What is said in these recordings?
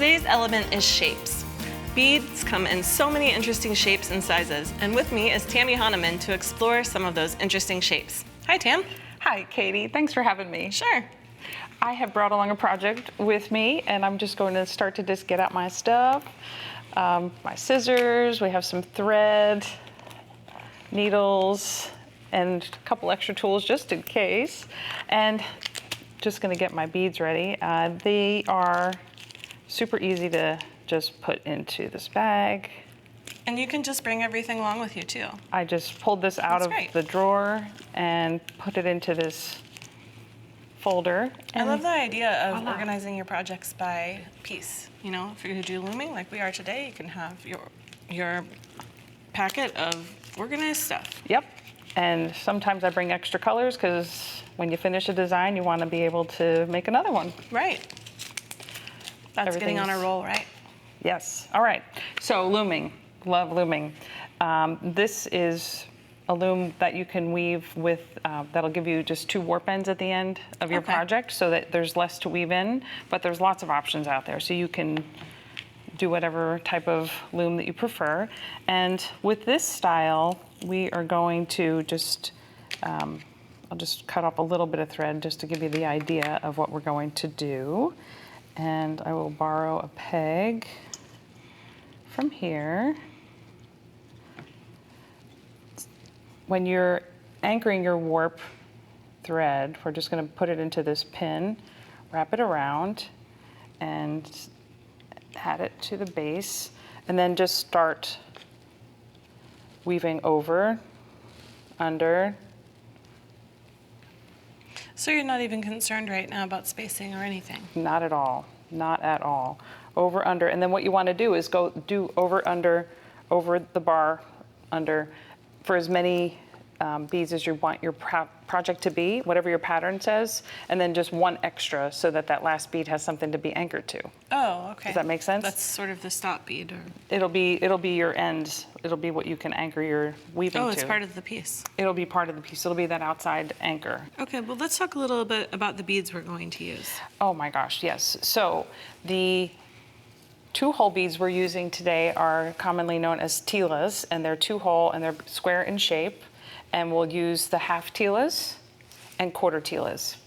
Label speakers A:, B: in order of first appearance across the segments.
A: Today's element is shapes. Beads come in so many interesting shapes and sizes, and with me is Tammy Honaman to explore some of those interesting shapes. Hi, Tam.
B: Hi, Katie. Thanks for having me.
A: Sure.
B: I have brought along a project with me, and I'm just going to start to just get out my stuff. My scissors, we have some thread, needles, and a couple extra tools just in case. And just gonna get my beads ready. They are super easy to just put into this bag.
A: And you can just bring everything along with you too.
B: I just pulled this out of the drawer and put it into this folder.
A: I love the idea of organizing your projects by piece. You know, if you're gonna do looming like we are today, you can have your packet of organized stuff.
B: Yep. And sometimes I bring extra colors because when you finish a design, you want to be able to make another one.
A: Right. That's getting on a roll, right?
B: Yes. All right. So looming. Love looming. This is a loom that you can weave with, that'll give you just 2 warp ends at the end of your project so that there's less to weave in, but there's lots of options out there. So you can do whatever type of loom that you prefer. And with this style, we are going to just, I'll just cut off a little bit of thread just to give you the idea of what we're going to do. And I will borrow a peg from here. When you're anchoring your warp thread, we're just going to put it into this pin, wrap it around, and add it to the base, and then just start weaving over, under.
A: So you're not even concerned right now about spacing or anything?
B: Not at all. Not at all. Over, under, and then what you want to do is go do over, under, over the bar, under, for as many beads as you want your project to be, whatever your pattern says, and then just 1 extra so that that last bead has something to be anchored to.
A: Oh, okay.
B: Does that make sense?
A: That's sort of the stop bead, or
B: it'll be your end. It'll be what you can anchor your weaving to.
A: Oh, it's part of the piece.
B: It'll be part of the piece. It'll be that outside anchor.
A: Okay, well, let's talk a little bit about the beads we're going to use.
B: Oh my gosh, yes. So the 2-hole beads we're using today are commonly known as tilas, and they're 2-hole and they're square in shape. And we'll use the half tilas and quarter tilas.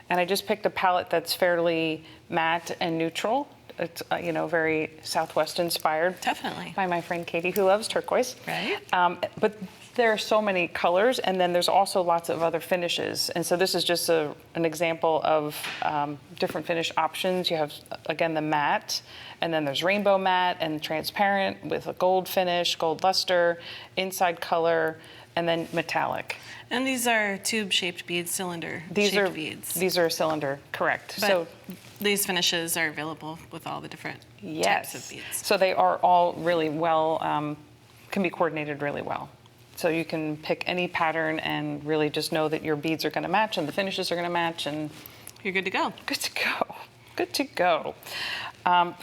B: And I just picked a palette that's fairly matte and neutral. It's you know, very Southwest inspired.
A: Definitely. By
B: my friend Katie, who loves turquoise.
A: Right.
B: But there are so many colors, and then there's also lots of other finishes. And so this is just an example of different finish options. You have, again, the matte, and then there's rainbow matte and transparent with a gold finish, gold luster, inside color, and then metallic.
A: And these are tube-shaped beads, cylinder-shaped beads.
B: These are cylinder, correct.
A: But so these finishes are available with all the different types of beads.
B: So they are all really well, can be coordinated really well. So you can pick any pattern and really just know that your beads are going to match and the finishes are going to match, and
A: you're good to go.
B: Good to go. Good to go.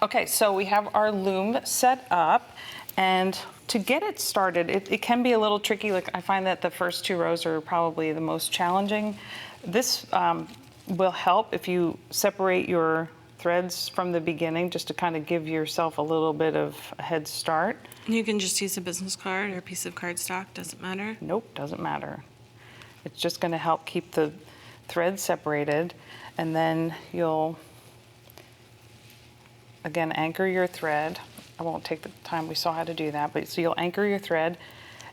B: Okay, so we have our loom set up, and to get it started, it can be a little tricky. Like, I find that the first 2 rows are probably the most challenging. This will help if you separate your threads from the beginning, just to kind of give yourself a little bit of a head start.
A: You can just use a business card or a piece of cardstock, doesn't matter?
B: Nope, doesn't matter. It's just going to help keep the threads separated, and then you'll, again, anchor your thread. I won't take the time we saw how to do that, but so you'll anchor your thread,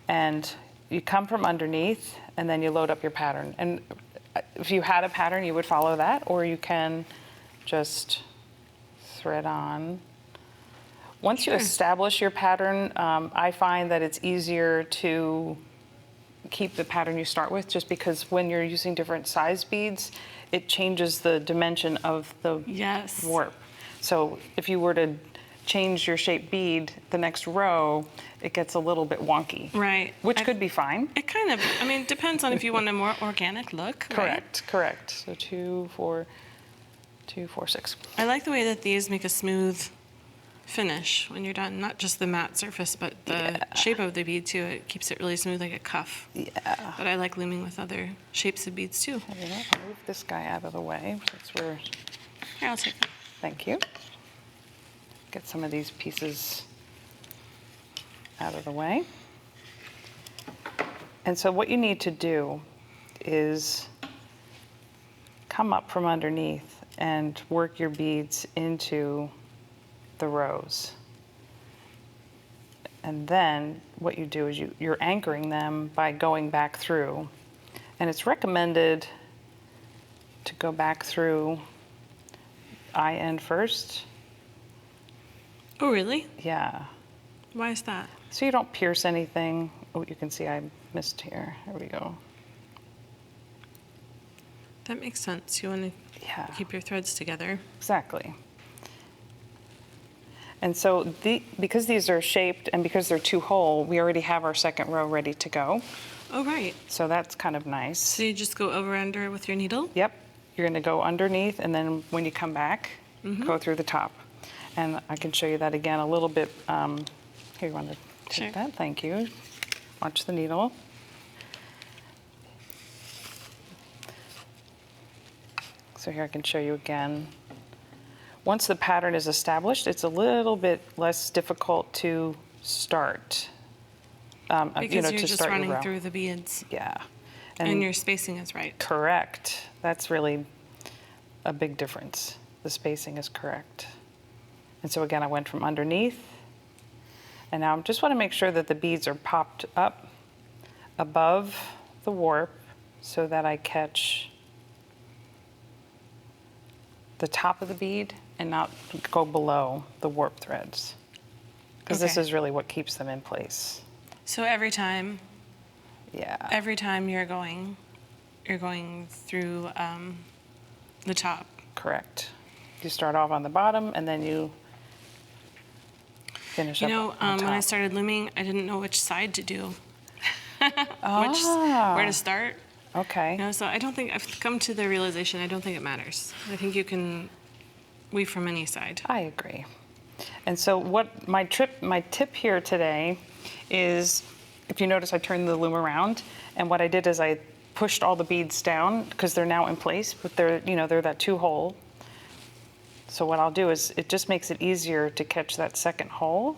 B: and you come from underneath, and then you load up your pattern. And if you had a pattern, you would follow that, or you can just thread on. Once you establish your pattern, I find that it's easier to keep the pattern you start with, just because when you're using different size beads, it changes the dimension of the warp. So if you were to change your shape bead the next row, it gets a little bit wonky.
A: Right.
B: Which could be fine.
A: It kind of, I mean, depends on if you want a more organic look.
B: Correct, right? Correct. So 2, 4, 2, 4, 6.
A: I like the way that these make a smooth finish when you're done. Not just the matte surface, but the shape of the bead too. It keeps it really smooth, like a cuff. Yeah. But I like looming with other shapes of beads too.
B: I'll move this guy out of the way since we're...
A: Here, I'll take it.
B: Thank you. get some of these pieces out of the way. And so what you need to do is come up from underneath and work your beads into the rows. And then what you do is you're anchoring them by going back through. And it's recommended to go back through eye end first.
A: Oh, really?
B: Yeah.
A: Why is that?
B: So you don't pierce anything. Oh, you can see I missed here. There we go.
A: That makes sense. You want to
B: Yeah.
A: keep your threads together.
B: Exactly. And so because these are shaped and because they're two whole, we already have our second row ready to go.
A: Oh, right.
B: So that's kind of nice.
A: So you just go over under with your needle?
B: Yep. You're going to go underneath, and then when you come back, go through the top. And I can show you that again a little bit. Here, you want to take that? Thank you. Watch the needle. So here I can show you again. Once the pattern is established, it's a little bit less difficult to start.
A: Because
B: you know,
A: you're
B: to
A: just
B: start
A: running
B: your row.
A: through the beads.
B: Yeah.
A: And your spacing is right.
B: Correct. That's really a big difference. The spacing is correct. And so again, I went from underneath, and now I just want to make sure that the beads are popped up above the warp so that I catch the top of the bead and not go below the warp threads, because this
A: Okay.
B: is really what keeps them in place.
A: So every time
B: Yeah.
A: you're going through the top.
B: Correct. You start off on the bottom and then you finish
A: You
B: up
A: know,
B: on top.
A: when I started looming, I didn't know which side to do.
B: Ah.
A: Where to start.
B: Okay.
A: You know, so I don't think I've come to the realization I don't think it matters. I think you can weave from any side.
B: I agree. And so what my tip here today is, if you notice, I turned the loom around, and what I did is I pushed all the beads down because they're now in place, but they're that two hole. So what I'll do is it just makes it easier to catch that second hole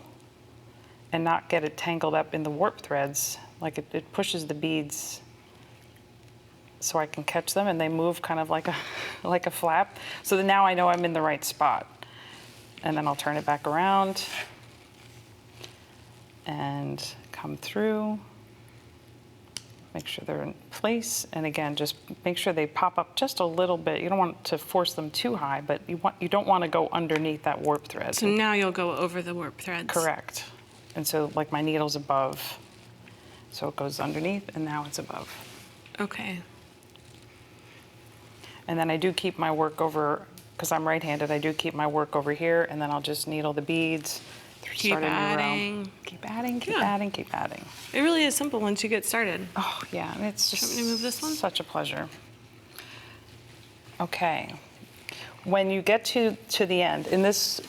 B: and not get it tangled up in the warp threads. Like it pushes the beads so I can catch them, and they move kind of like a flap. So that now I know I'm in the right spot. And then I'll turn it back around and come through. Make sure they're in place, and again, just make sure they pop up just a little bit. You don't want to force them too high, but you don't want to go underneath that warp thread.
A: So now you'll go over the warp threads.
B: Correct. And so like my needle's above, so it goes underneath, and now it's above.
A: Okay.
B: And then I do keep my work over, because I'm right-handed, I do keep my work over here, and then I'll just needle the beads.
A: Keep
B: start a new row.
A: adding.
B: Keep adding, keep
A: Yeah.
B: adding, keep adding.
A: It really is simple once you get started.
B: Oh, yeah, and it's just
A: Want me to move this one?
B: such a pleasure. Okay. When you get to the end, in this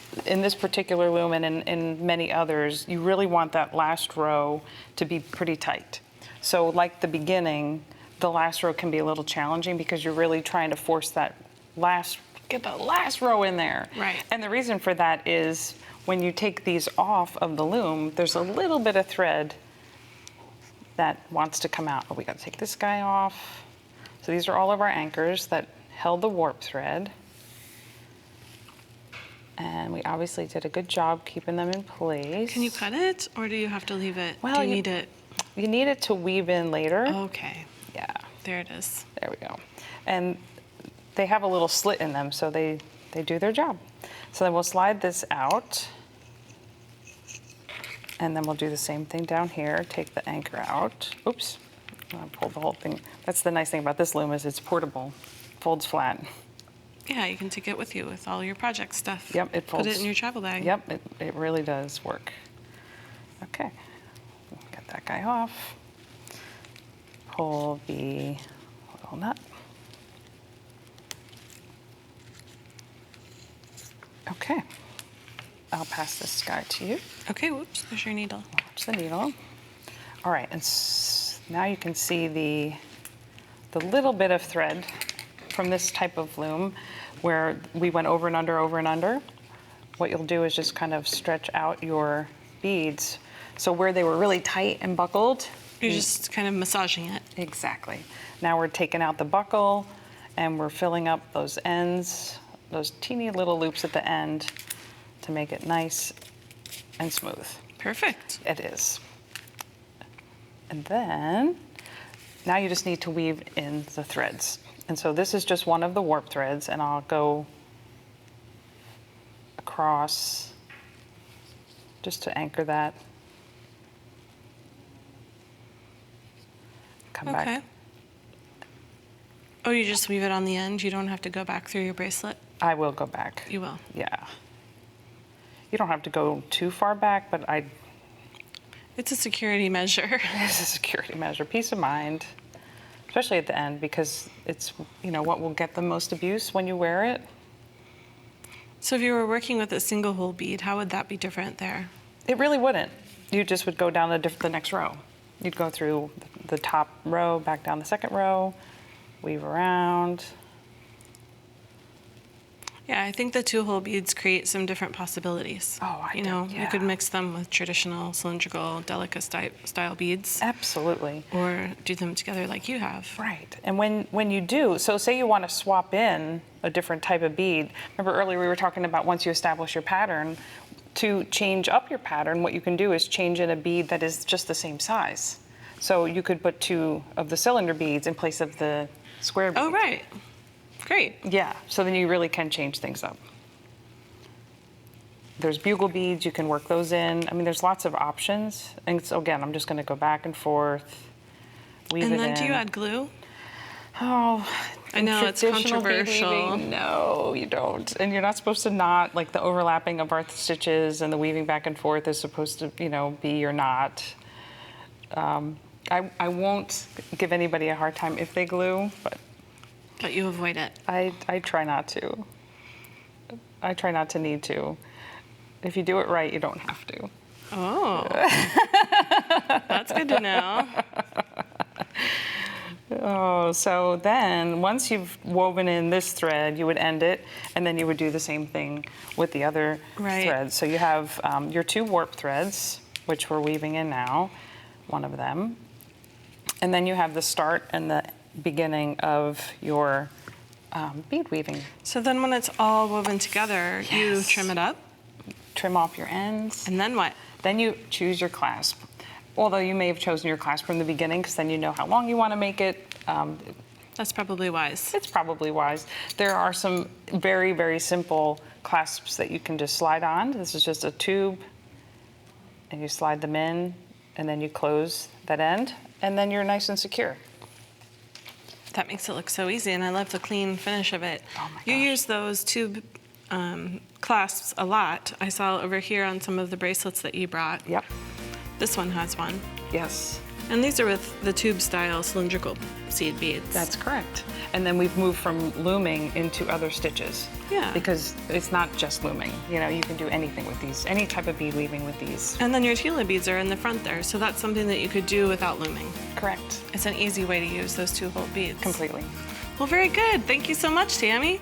B: particular loom and in many others, you really want that last row to be pretty tight. So like the beginning, the last row can be a little challenging because you're really trying to force get the last row in there.
A: Right.
B: And the reason for that is when you take these off of the loom, there's a little bit of thread that wants to come out. Oh, we got to take this guy off. So these are all of our anchors that held the warp thread. And we obviously did a good job keeping them in place.
A: Can you cut it, or do you have to leave it?
B: Well,
A: do you need it?
B: You need it to weave in later.
A: Okay.
B: Yeah,
A: There it is.
B: there we go. And they have a little slit in them, so they do their job. So then we'll slide this out. And then we'll do the same thing down here. Take the anchor out. Oops, I pulled the whole thing. That's the nice thing about this loom is it's portable, folds flat.
A: Yeah, you can take it with you with all your project stuff.
B: Yep, it folds.
A: Put it in your travel bag.
B: Yep, it really does work. Okay, get that guy off. Pull the little nut. Okay, I'll pass this guy to you.
A: Okay, whoops, there's your needle.
B: Watch the needle. All right, and now you can see the little bit of thread from this type of loom where we went over and under, what you'll do is just kind of stretch out your beads. So where they were really tight and buckled.
A: You're just kind of massaging it.
B: Exactly. Now we're taking out the buckle and we're filling up those ends, those teeny little loops at the end to make it nice and smooth.
A: Perfect.
B: It is. And then, now you just need to weave in the threads. And so this is just one of the warp threads, and I'll go across just to anchor that. Come
A: Okay.
B: back.
A: Oh, you just weave it on the end? You don't have to go back through your bracelet?
B: I will go back.
A: You will.
B: Yeah. You don't have to go too far back, but
A: It's a security measure.
B: it's a security measure, peace of mind, especially at the end, because it's, what will get the most abuse when you wear it.
A: So if you were working with a single hole bead, how would that be different there?
B: It really wouldn't. You just would go down the next row. You'd go through the top row, back down the second row, weave around.
A: Yeah, I think the 2-hole beads create some different possibilities.
B: Oh, I do,
A: You could
B: yeah.
A: mix them with traditional cylindrical delica style beads,
B: Absolutely.
A: or do them together like you have.
B: Right. And when you do, so say you want to swap in a different type of bead. Remember earlier we were talking about once you establish your pattern, to change up your pattern, what you can do is change in a bead that is just the same size. So you could put 2 of the cylinder beads in place of the square bead.
A: Oh, right. Great.
B: Yeah, so then you really can change things up. There's bugle beads, you can work those in. I mean, there's lots of options. And so again, I'm just gonna go back and forth, weave
A: And
B: it
A: then
B: in.
A: do you add glue?
B: Oh,
A: I know, it's
B: traditional bead
A: controversial.
B: weaving, no, you don't. And you're not supposed to knot, like the overlapping of our stitches and the weaving back and forth is supposed to, be or not. I won't give anybody a hard time if they glue, but
A: But you avoid it.
B: I try not to. I try not to need to. If you do it right, you don't have to.
A: Oh. That's good to know.
B: Oh, so then once you've woven in this thread, you would end it, and then you would do the same thing with the other
A: Right.
B: threads. So you have your 2 warp threads, which we're weaving in now, one of them. And then you have the start and the beginning of your bead weaving.
A: So then when it's all woven together, you
B: Yes.
A: trim it up,
B: Trim off your ends.
A: and then what?
B: Then you choose your clasp. Although you may have chosen your clasp from the beginning because then you know how long you want to make it.
A: That's probably wise.
B: It's probably wise. There are some very, very simple clasps that you can just slide on. This is just a tube, and you slide them in, and then you close that end, and then you're nice and secure.
A: That makes it look so easy, and I love the clean finish of it.
B: Oh my
A: You
B: gosh.
A: use those tube clasps a lot. I saw over here on some of the bracelets that you brought.
B: Yep.
A: This one has one.
B: Yes,
A: And these are with the tube style cylindrical seed beads.
B: that's correct. And then we've moved from looming into other stitches.
A: Yeah.
B: Because it's not just looming. You can do anything with these, any type of bead weaving with these.
A: And then your tila beads are in the front there, so that's something that you could do without looming.
B: Correct.
A: It's an easy way to use those 2-hole beads.
B: Completely.
A: Well, very good. Thank you so much, Tammy.